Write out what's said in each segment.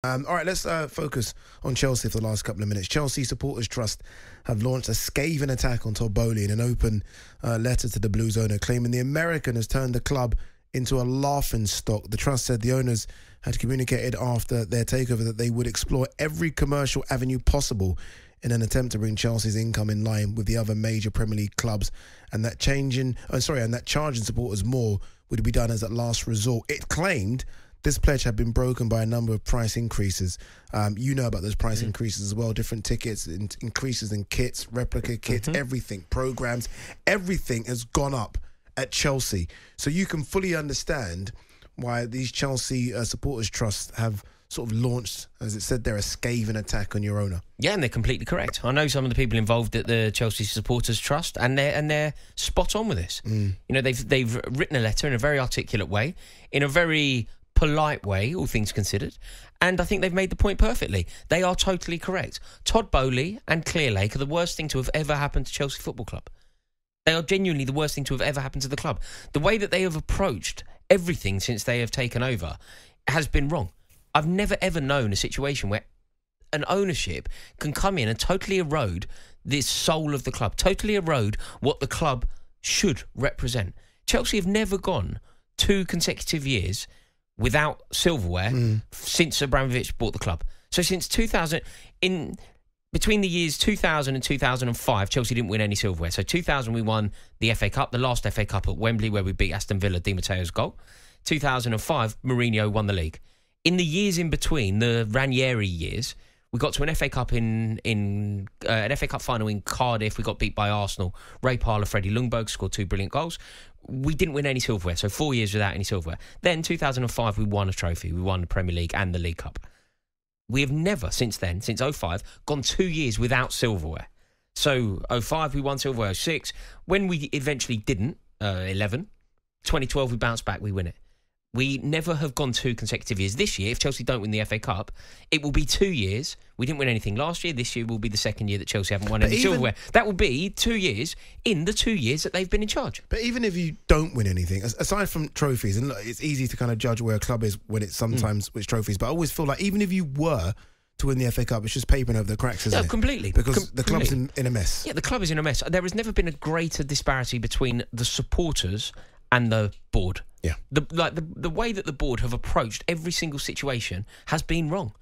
All right, let's focus on Chelsea for the last couple of minutes. Chelsea Supporters Trust have launched a scathing attack on Todd Boehly in an open letter to the Blues owner, claiming the American has turned the club into a laughingstock. The trust said the owners had communicated after their takeover that they would explore every commercial avenue possible in an attempt to bring Chelsea's income in line with the other major Premier League clubs, and that charging supporters more would be done as a last resort. It claimed this pledge had been broken by a number of price increases. You know about those price increases as well. Different tickets, increases in kits, replica kits, everything, programs, everything has gone up at Chelsea. So you can fully understand why these Chelsea Supporters Trusts have sort of launched, as it said there, a scathing attack on your owner. Yeah, and they're completely correct. I know some of the people involved at the Chelsea Supporters Trust, and they're spot on with this. You know, they've written a letter in a very articulate way, in a very polite way, all things considered, and I think they've made the point perfectly. They are totally correct. Todd Boehly and Clearlake are the worst thing to have ever happened to Chelsea Football Club. They are genuinely the worst thing to have ever happened to the club. The way that they have approached everything since they have taken over has been wrong. I've never ever known a situation where an ownership can come in and totally erode the soul of the club, totally erode what the club should represent. Chelsea have never gone 2 consecutive years without silverware since Abramovich bought the club. So since 2000, between the years 2000 and 2005, Chelsea didn't win any silverware. So 2000 we won the FA Cup, the last FA Cup at Wembley where we beat Aston Villa, Di Matteo's goal. 2005, Mourinho won the league. In the years in between, the Ranieri years, we got to an FA Cup an FA Cup final in Cardiff. We got beat by Arsenal. Ray Parlour, Freddie Ljungberg scored 2 brilliant goals. We didn't win any silverware, so 4 years without any silverware. Then 2005, we won a trophy. We won the Premier League and the League Cup. We have never, since then, since 05, gone 2 years without silverware. So 05, we won silverware. 06, when we eventually didn't, 11, 2012, we bounced back, we win it. We never have gone 2 consecutive years. This year, if Chelsea don't win the FA Cup, it will be 2 years. We didn't win anything last year. This year will be the second year that Chelsea haven't won any silverware. That will be 2 years in the 2 years that they've been in charge. But even if you don't win anything, aside from trophies, and look, it's easy to kind of judge where a club is when it's sometimes which trophies, but I always feel like even if you were to win the FA Cup, it's just papering over the cracks, isn't it? Completely. Because the club's in a mess. Yeah, the club is in a mess. There has never been a greater disparity between the supporters and the board. Yeah. The way that the board have approached every single situation has been wrong.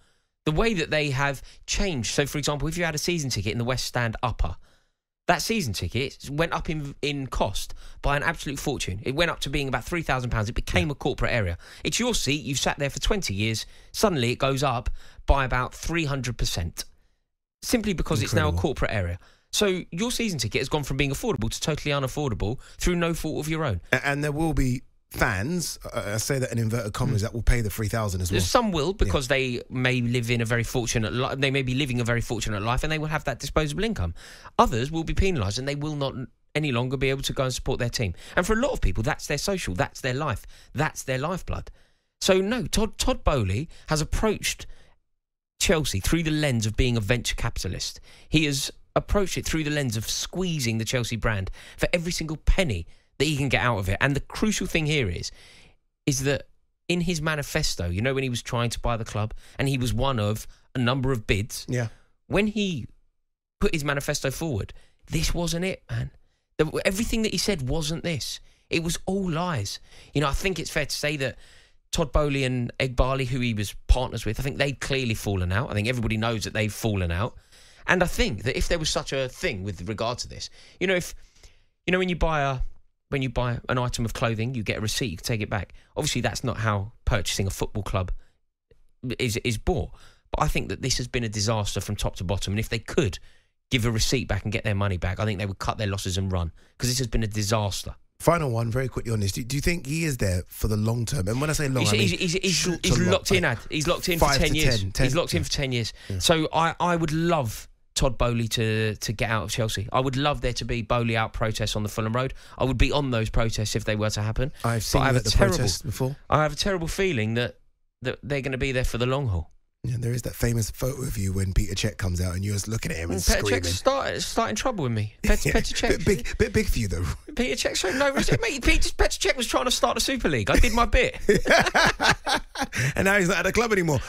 The way that they have changed. So, for example, if you had a season ticket in the West Stand upper, that season ticket went up in cost by an absolute fortune. It went up to being about £3,000. It became a corporate area. It's your seat. You've sat there for 20 years. Suddenly it goes up by about 300%. Simply because it's now a corporate area. So your season ticket has gone from being affordable to totally unaffordable through no fault of your own. And there will be fans, I say that in inverted commas, that will pay the 3,000 as well. Some will, because they may live in a very fortunate life. They may be living a very fortunate life, and they will have that disposable income. Others will be penalised, and they will not any longer be able to go and support their team. And for a lot of people, that's their social, that's their life, that's their lifeblood. So no, Todd Boehly has approached Chelsea through the lens of being a venture capitalist. He has approached it through the lens of squeezing the Chelsea brand for every single penny that he can get out of it. And the crucial thing here is that in his manifesto, you know, when he was trying to buy the club and he was one of a number of bids, when he put his manifesto forward, this wasn't it, man. Everything that he said wasn't this. It was all lies. You know, I think it's fair to say that Todd Boehly and Egbali, who he was partners with, I think they'd clearly fallen out. I think everybody knows that they've fallen out. And I think that if there was such a thing with regard to this, you know, when you buy an item of clothing, you get a receipt, you can take it back. Obviously, that's not how purchasing a football club is bought. But I think that this has been a disaster from top to bottom. And if they could give a receipt back and get their money back, I think they would cut their losses and run, because this has been a disaster. Final one, very quickly on this. Do you think he is there for the long term? And when I say long, he's locked in. He's locked in for 10 years. He's locked in for 10 years. Yeah. So I would love Todd Boehly to get out of Chelsea. I would love there to be Boehly out protests on the Fulham Road. I would be on those protests if they were to happen. I've seen you at the protests before. I have a terrible feeling that they're going to be there for the long haul. Yeah, there is that famous photo of you when Peter Cech comes out and you're just looking at him and screaming. Peter Cech's starting trouble with me. Peter Cech. Bit big for you, though. Peter Cech showed no respect. Mate, Peter Cech was trying to start the Super League. I did my bit. And now he's not at the club anymore.